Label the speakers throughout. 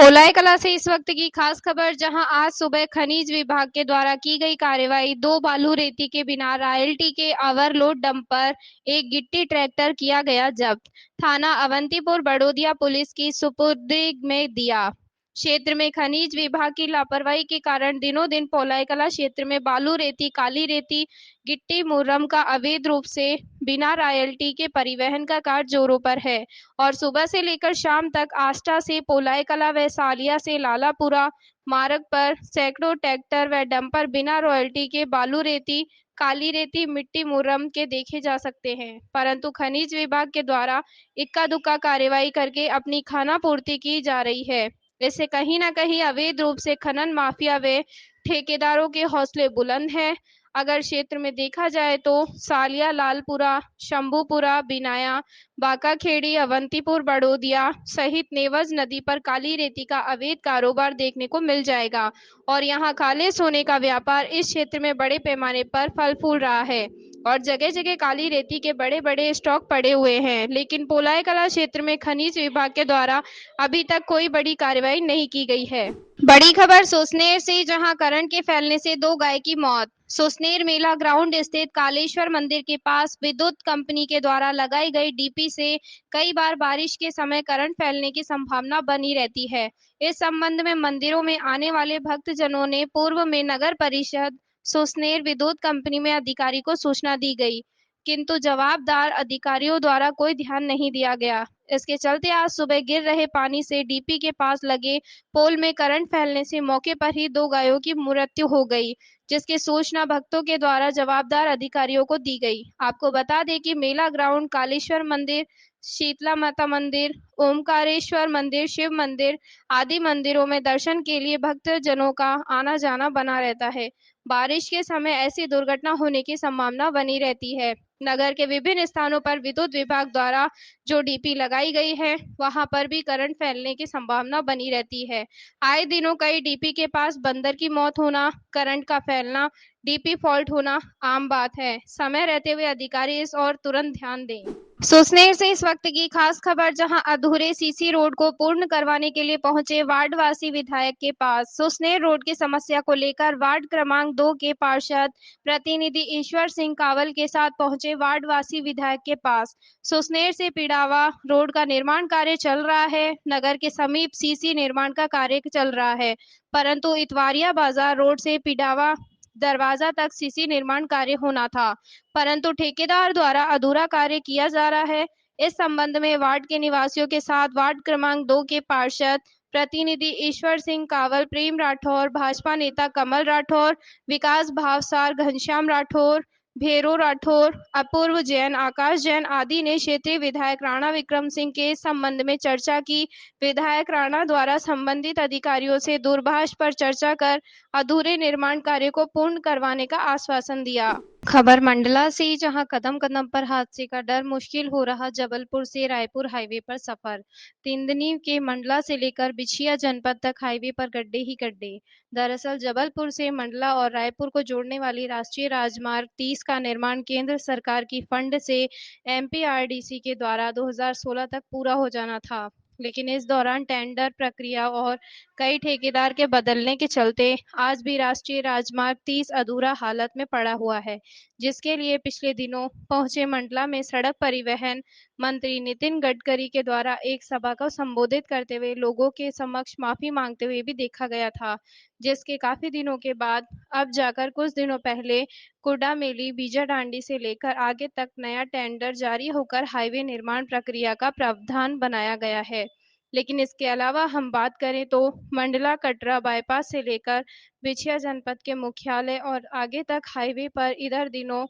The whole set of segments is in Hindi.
Speaker 1: पोलाई कला से इस वक्त की खास खबर, जहां आज सुबह खनिज विभाग के द्वारा की गई कार्रवाई। 2 बालू रेती के बिना रॉयल्टी के ओवरलोड डंपर, एक गिट्टी ट्रैक्टर किया गया जब्त। थाना अवंतीपुर बड़ौदिया पुलिस की सुपुर्दगी में दिया। क्षेत्र में खनिज विभाग की लापरवाही के कारण दिनों दिन पोलाई कला क्षेत्र में बालू रेती, काली रेती, गिट्टी मुरम का अवैध रूप से बिना रॉयल्टी के परिवहन का कार्य जोरों पर है और सुबह से लेकर शाम तक आष्टा से पोलाई कला व सालिया से लालापुरा मार्ग पर सैकड़ों ट्रैक्टर व डंपर बिना रॉयल्टी के बालू रेती, काली रेती, मिट्टी मुरम के देखे जा सकते हैं, परंतु खनिज विभाग के द्वारा इक्का दुक्का कार्रवाई करके अपनी खानापूर्ति की जा रही है। इससे कहीं न कहीं अवैध रूप से खनन माफिया व ठेकेदारों के हौसले बुलंद हैं। अगर क्षेत्र में देखा जाए तो सालिया, लालपुरा, शंभूपुरा, बिनाया, बाकाखेड़ी, अवंतीपुर बड़ौदिया सहित नेवज नदी पर काली रेती का अवैध कारोबार देखने को मिल जाएगा और यहां काले सोने का व्यापार इस क्षेत्र में बड़े पैमाने पर फल फूल रहा है और जगह जगह काली रेती के बड़े बड़े स्टॉक पड़े हुए हैं। लेकिन पोलाई कला क्षेत्र में खनिज विभाग के द्वारा अभी तक कोई बड़ी कार्रवाई नहीं की गई है। बड़ी खबर सुसनेर से, जहां करंट के फैलने से 2 गाय की मौत। सुसनेर मेला ग्राउंड स्थित कालेश्वर मंदिर के पास विद्युत कंपनी के द्वारा लगाई गई डीपी से कई बार बारिश के समय करंट फैलने की संभावना बनी रहती है। इस संबंध में मंदिरों में आने वाले भक्तजनों ने पूर्व में नगर परिषद सुसनेर विद्युत कंपनी में अधिकारी को सूचना दी गई, किंतु जवाबदार अधिकारियों द्वारा कोई ध्यान नहीं दिया गया। इसके चलते आज सुबह गिर रहे पानी से डीपी के पास लगे पोल में करंट फैलने से मौके पर ही 2 गायों की मृत्यु हो गई, जिसकी सूचना भक्तों के द्वारा जवाबदार अधिकारियों को दी गई। आपको बता दें कि मेला ग्राउंड कालेश्वर मंदिर, शीतला माता मंदिर, ओमकारेश्वर मंदिर, शिव मंदिर आदि मंदिरों में दर्शन के लिए भक्तजनों का आना जाना बना रहता है। बारिश के समय ऐसी दुर्घटना होने की संभावना बनी रहती है। नगर के विभिन्न स्थानों पर विद्युत विभाग द्वारा जो डीपी लगाई गई है, वहां पर भी करंट फैलने की संभावना बनी रहती है। आए दिनों कई डीपी के पास बंदर की मौत होना, करंट का फैलना, डीपी फॉल्ट होना आम बात है। समय रहते हुए अधिकारी इस ओर तुरंत ध्यान दें। सुसनेर से इस वक्त की खास खबर, जहां अधूरे सीसी रोड को पूर्ण करवाने के लिए पहुंचे वार्डवासी विधायक के पास। सुसनेर रोड की समस्या को लेकर वार्ड क्रमांक 2 के पार्षद प्रतिनिधि ईश्वर सिंह कावल के साथ पहुंचे वार्डवासी विधायक के पास। सुसनेर से पिड़ावा रोड का निर्माण कार्य चल रहा है। नगर के समीप सीसी निर्माण का कार्य चल रहा है, परंतु इतवारिया बाजार रोड से पिड़ावा दरवाजा तक सीसी निर्माण कार्य होना था, परंतु ठेकेदार द्वारा अधूरा कार्य किया जा रहा है। इस संबंध में वार्ड के निवासियों के साथ वार्ड क्रमांक 2 के पार्षद प्रतिनिधि ईश्वर सिंह कावल, प्रेम राठौर, भाजपा नेता कमल राठौर, विकास भावसार, घनश्याम राठौर, भैरो राठौर, अपूर्व जैन, आकाश जैन आदि ने क्षेत्रीय विधायक राणा विक्रम सिंह के इस संबंध में चर्चा की। विधायक राणा द्वारा संबंधित अधिकारियों से दूरभाष पर चर्चा कर अधूरे निर्माण कार्य को पूर्ण करवाने का आश्वासन दिया। खबर मंडला से, जहां कदम कदम पर हादसे का डर, मुश्किल हो रहा जबलपुर से रायपुर हाईवे पर सफर। तिंदनी के मंडला से लेकर बिछिया जनपद तक हाईवे पर गड्ढे ही गड्ढे। दरअसल जबलपुर से मंडला और रायपुर को जोड़ने वाली राष्ट्रीय राजमार्ग 30 का निर्माण केंद्र सरकार की फंड से एमपीआरडीसी के द्वारा 2016 तक पूरा हो जाना था, लेकिन इस दौरान टेंडर प्रक्रिया और कई ठेकेदार के बदलने के चलते आज भी राष्ट्रीय राजमार्ग 30 अधूरा हालत में पड़ा हुआ है, जिसके लिए पिछले दिनों पहुंचे मंडला में सड़क परिवहन मंत्री नितिन गडकरी के द्वारा एक सभा को संबोधित करते हुए लोगों के समक्ष माफी मांगते हुए भी देखा गया था, जिसके काफी दिनों के बाद अब जाकर कुछ दिनों पहले कुडा मेली, बीजाडांडी से लेकर आगे तक नया टेंडर जारी होकर हाईवे निर्माण प्रक्रिया का प्रावधान बनाया गया है। लेकिन इसके अलावा हम बात करें तो मंडला कटरा बाईपास से लेकर बिछिया जनपद के मुख्यालय और आगे तक हाईवे पर इधर दिनों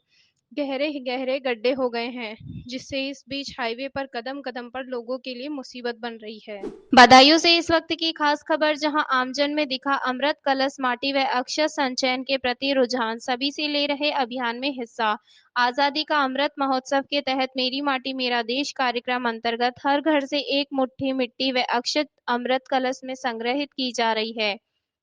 Speaker 1: गहरे गहरे गड्ढे हो गए हैं, जिससे इस बीच हाईवे पर कदम कदम पर लोगों के लिए मुसीबत बन रही है। बदायूं से इस वक्त की खास खबर, जहां आमजन में दिखा अमृत कलश माटी व अक्षय संचयन के प्रति रुझान, सभी से ले रहे अभियान में हिस्सा। आजादी का अमृत महोत्सव के तहत मेरी माटी मेरा देश कार्यक्रम अंतर्गत हर घर से एक मुट्ठी मिट्टी व अक्षत अमृत कलश में संग्रहित की जा रही है।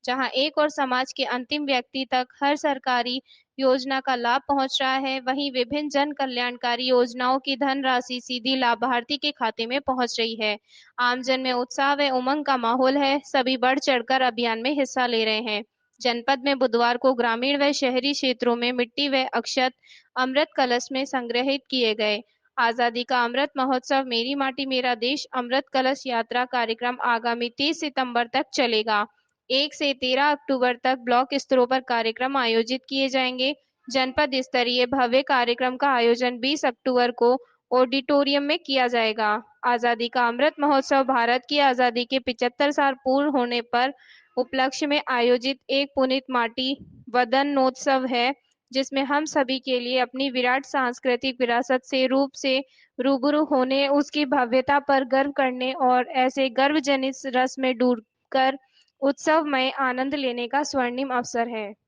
Speaker 1: जहां एक और समाज के अंतिम व्यक्ति तक हर सरकारी योजना का लाभ पहुंच रहा है, वहीं विभिन्न जन कल्याणकारी योजनाओं की धनराशि सीधी लाभार्थी के खाते में पहुंच रही है। आमजन में उत्साह व उमंग का माहौल है, सभी बढ़ चढ़कर अभियान में हिस्सा ले रहे हैं। जनपद में बुधवार को ग्रामीण व शहरी क्षेत्रों में मिट्टी व अक्षत अमृत कलश में संग्रहित किए गए। आजादी का अमृत महोत्सव मेरी माटी मेरा देश अमृत कलश यात्रा कार्यक्रम आगामी 30 सितंबर तक चलेगा। 1 से 13 अक्टूबर तक ब्लॉक स्तरों पर कार्यक्रम आयोजित किए जाएंगे। जनपद स्तरीय भव्य कार्यक्रम का आयोजन 20 अक्टूबर को ऑडिटोरियम में किया जाएगा। आजादी का अमृत महोत्सव भारत की आजादी के 75 साल पूर्ण होने पर उपलक्ष्य में आयोजित एक पुनीत माटी वदनोत्सव है, जिसमें हम सभी के लिए अपनी विराट सांस्कृतिक विरासत से रूबरू होने, उसकी भव्यता पर गर्व करने और ऐसे गर्वजनित रस में डूबकर उत्सव में आनंद लेने का स्वर्णिम अवसर है।